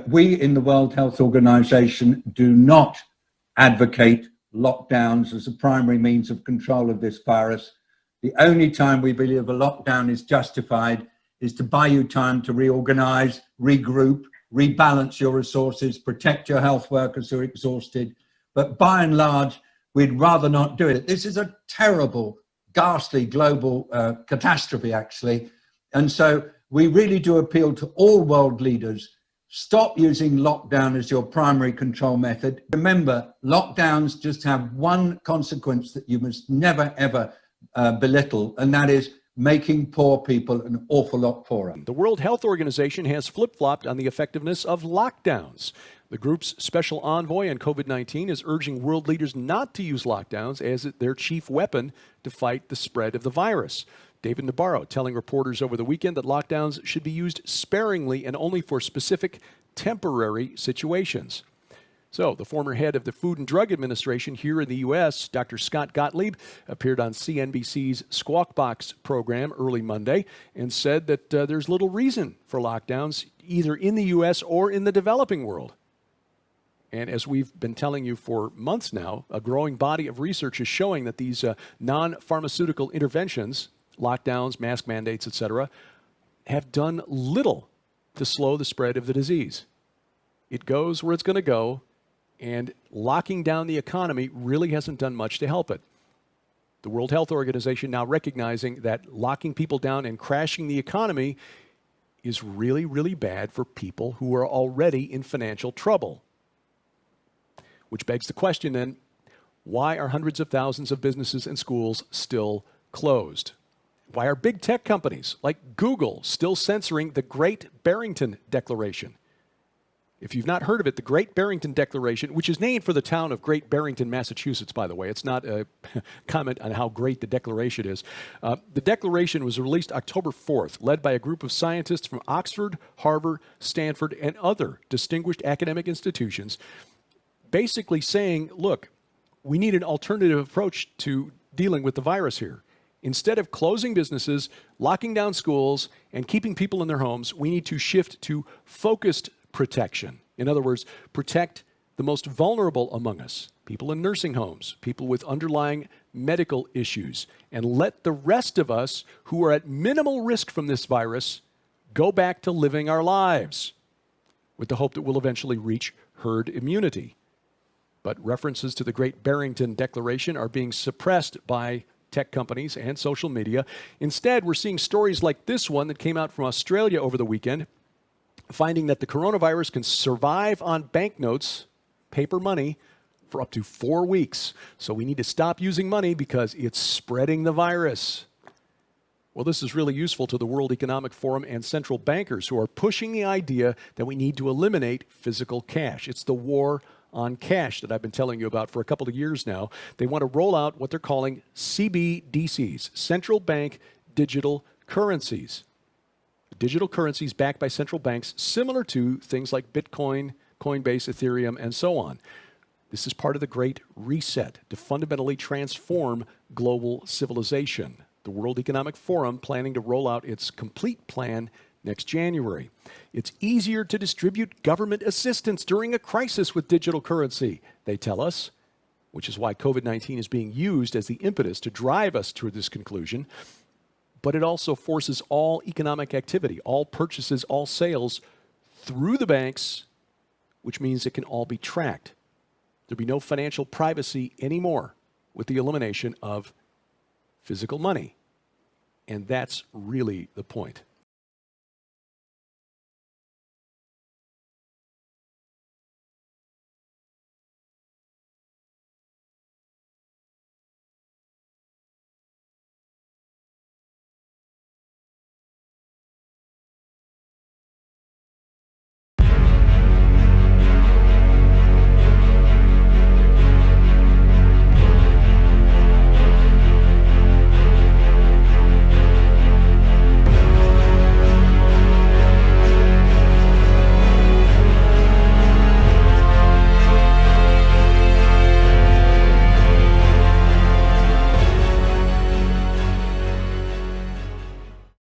We in the World Health Organization do not advocate lockdowns as a primary means of control of this virus. The only time we believe a lockdown is justified is to buy you time to reorganize, regroup, rebalance your resources, protect your health workers who are exhausted. But by and large, we'd rather not do it. This is a terrible, ghastly global catastrophe, actually. And so we really do appeal to all world leaders. Stop using lockdown as your primary control method. Remember, lockdowns just have one consequence that you must never, ever belittle, and that is making poor people an awful lot poorer. The World Health Organization has flip-flopped on the effectiveness of lockdowns. The group's special envoy on COVID-19 is urging world leaders not to use lockdowns as their chief weapon to fight the spread of the virus. David Nabarro telling reporters over the weekend that lockdowns should be used sparingly and only for specific temporary situations. So, the former head of the Food and Drug Administration here in the U.S., Dr. Scott Gottlieb, appeared on CNBC's Squawk Box program early Monday and said that there's little reason for lockdowns either in the U.S. or in the developing world. And as we've been telling you for months now, a growing body of research is showing that these non-pharmaceutical interventions, lockdowns, mask mandates, etc., have done little to slow the spread of the disease. It goes where it's going to go, and locking down the economy really hasn't done much to help it. The World Health Organization now recognizing that locking people down and crashing the economy is really, really bad for people who are already in financial trouble. Which begs the question then, why are hundreds of thousands of businesses and schools still closed? Why are big tech companies like Google still censoring the Great Barrington Declaration? If you've not heard of it, the Great Barrington Declaration, which is named for the town of Great Barrington, Massachusetts, by the way. It's not a comment on how great the declaration is. The declaration was released October 4th, led by a group of scientists from Oxford, Harvard, Stanford, and other distinguished academic institutions, basically saying, look, we need an alternative approach to dealing with the virus here. Instead of closing businesses, locking down schools, and keeping people in their homes, we need to shift to focused protection. In other words, protect the most vulnerable among us, people in nursing homes, people with underlying medical issues, and let the rest of us who are at minimal risk from this virus go back to living our lives with the hope that we'll eventually reach herd immunity. But references to the Great Barrington Declaration are being suppressed by tech companies and social media. Instead, we're seeing stories like this one that came out from Australia over the weekend, finding that the coronavirus can survive on banknotes, paper money, for up to 4 weeks. So we need to stop using money because it's spreading the virus. Well, this is really useful to the World Economic Forum and central bankers who are pushing the idea that we need to eliminate physical cash. It's the war on cash that I've been telling you about for a couple of years now. They want to roll out what they're calling CBDCs, central bank digital currencies. Digital currencies backed by central banks, similar to things like Bitcoin, Coinbase, Ethereum, and so on. This is part of the Great Reset to fundamentally transform global civilization. The World Economic Forum planning to roll out its complete plan next January. It's easier to distribute government assistance during a crisis with digital currency, they tell us, which is why COVID-19 is being used as the impetus to drive us to this conclusion. But it also forces all economic activity, all purchases, all sales through the banks, which means it can all be tracked. There'll be no financial privacy anymore with the elimination of physical money. And that's really the point.